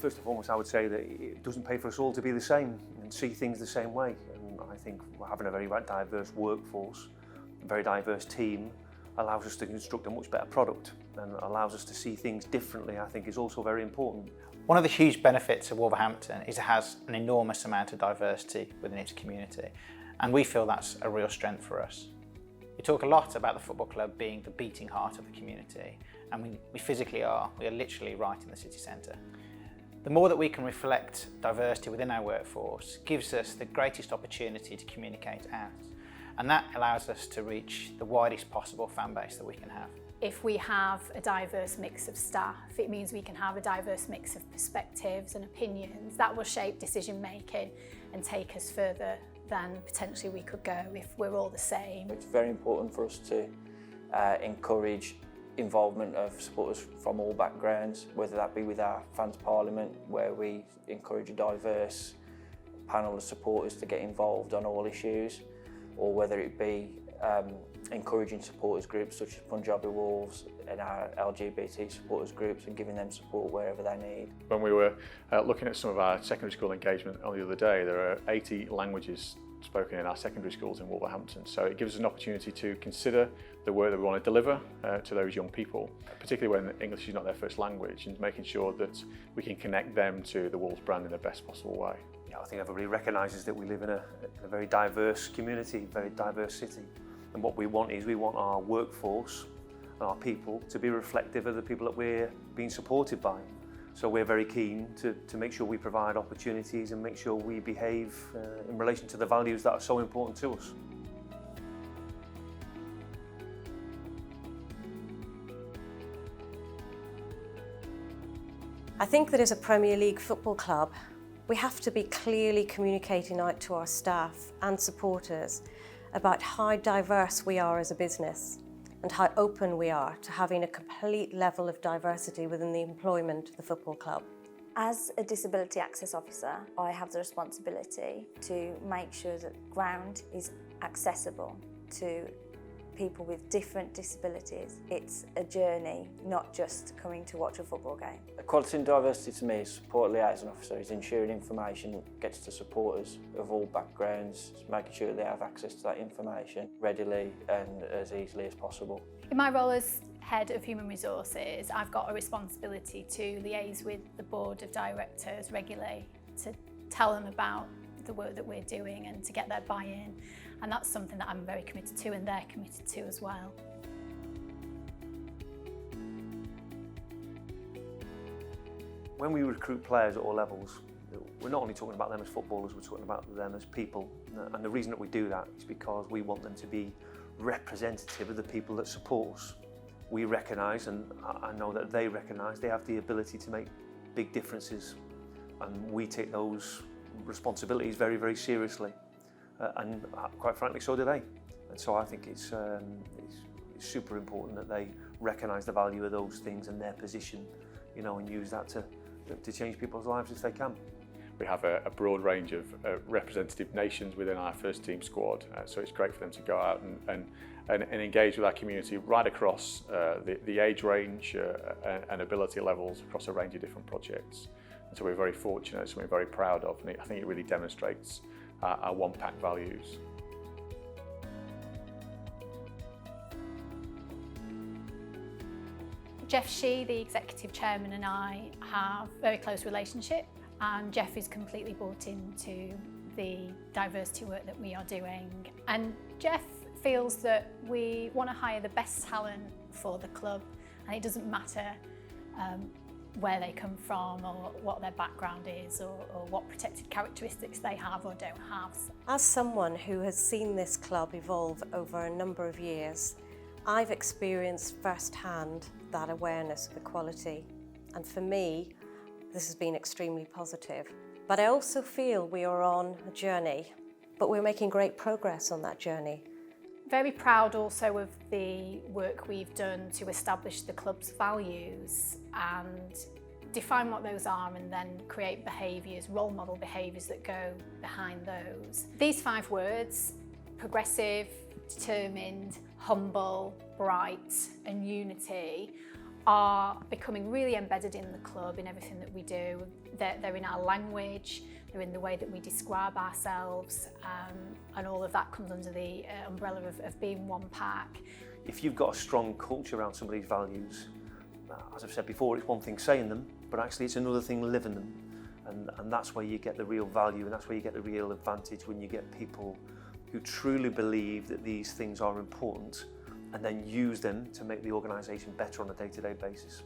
First and foremost, I would say that it doesn't pay for us all to be the same and see things the same way. And I think having a very diverse workforce, a very diverse team, allows us to construct a much better product and allows us to see things differently, I think is also very important. One of the huge benefits of Wolverhampton is it has an enormous amount of diversity within its community, and we feel that's a real strength for us. We talk a lot about the football club being the beating heart of the community, and we physically are. We are literally right in the city centre. The more that we can reflect diversity within our workforce gives us the greatest opportunity to communicate out, and that allows us to reach the widest possible fan base that we can have. If we have a diverse mix of staff, it means we can have a diverse mix of perspectives and opinions that will shape decision making and take us further than potentially we could go if we're all the same. It's very important for us to encourage involvement of supporters from all backgrounds, whether that be with our fans parliament, where we encourage a diverse panel of supporters to get involved on all issues, or whether it be encouraging supporters groups such as Punjabi Wolves and our LGBT supporters groups and giving them support wherever they need. When we were looking at some of our secondary school engagement on the other day, there are 80 languages spoken in our secondary schools in Wolverhampton, so it gives us an opportunity to consider the work that we want to deliver to those young people, particularly when English is not their first language, and making sure that we can connect them to the Wolves brand in the best possible way. Yeah, I think everybody recognises that we live in a very diverse community, very diverse city. And what we want is we want our workforce and our people to be reflective of the people that we're being supported by. So we're very keen to make sure we provide opportunities and make sure we behave in relation to the values that are so important to us. I think that as a Premier League football club, we have to be clearly communicating out to our staff and supporters about how diverse we are as a business and how open we are to having a complete level of diversity within the employment of the football club. As a disability access officer, I have the responsibility to make sure that ground is accessible to people with different disabilities. It's a journey, not just coming to watch a football game. Equality and diversity to me as support liaison officer is ensuring information gets to supporters of all backgrounds, making sure they have access to that information readily and as easily as possible. In my role as Head of Human Resources, I've got a responsibility to liaise with the Board of Directors regularly to tell them about the work that we're doing and to get their buy-in. And that's something that I'm very committed to and they're committed to as well. When we recruit players at all levels, we're not only talking about them as footballers, we're talking about them as people. And the reason that we do that is because we want them to be representative of the people that support us. We recognise, and I know that they recognise, they have the ability to make big differences. And we take those responsibilities very, very seriously. And quite frankly, so do they. And so I think it's super important that they recognise the value of those things and their position, you know, and use that to change people's lives if they can. We have a broad range of representative nations within our first team squad, so it's great for them to go out and engage with our community right across the age range and ability levels across a range of different projects. And so we're very fortunate, so we're very proud of, and I think it really demonstrates our one pack values. Jeff Shee, the Executive Chairman, and I have a very close relationship, and Jeff is completely bought into the diversity work that we are doing. And Jeff feels that we want to hire the best talent for the club, and it doesn't matter where they come from or what their background is or what protected characteristics they have or don't have. As someone who has seen this club evolve over a number of years, I've experienced firsthand that awareness of equality, and for me this has been extremely positive. But I also feel we are on a journey, but we're making great progress on that journey. Very proud also of the work we've done to establish the club's values and define what those are and then create behaviours, role model behaviours that go behind those. These 5 words, progressive, determined, humble, bright and unity, are becoming really embedded in the club, in everything that we do. They're in our language, they're in the way that we describe ourselves, and all of that comes under the umbrella of being one pack. If you've got a strong culture around some of these values, as I've said before, it's one thing saying them, but actually it's another thing living them. And that's where you get the real value, and that's where you get the real advantage, when you get people who truly believe that these things are important and then use them to make the organisation better on a day-to-day basis.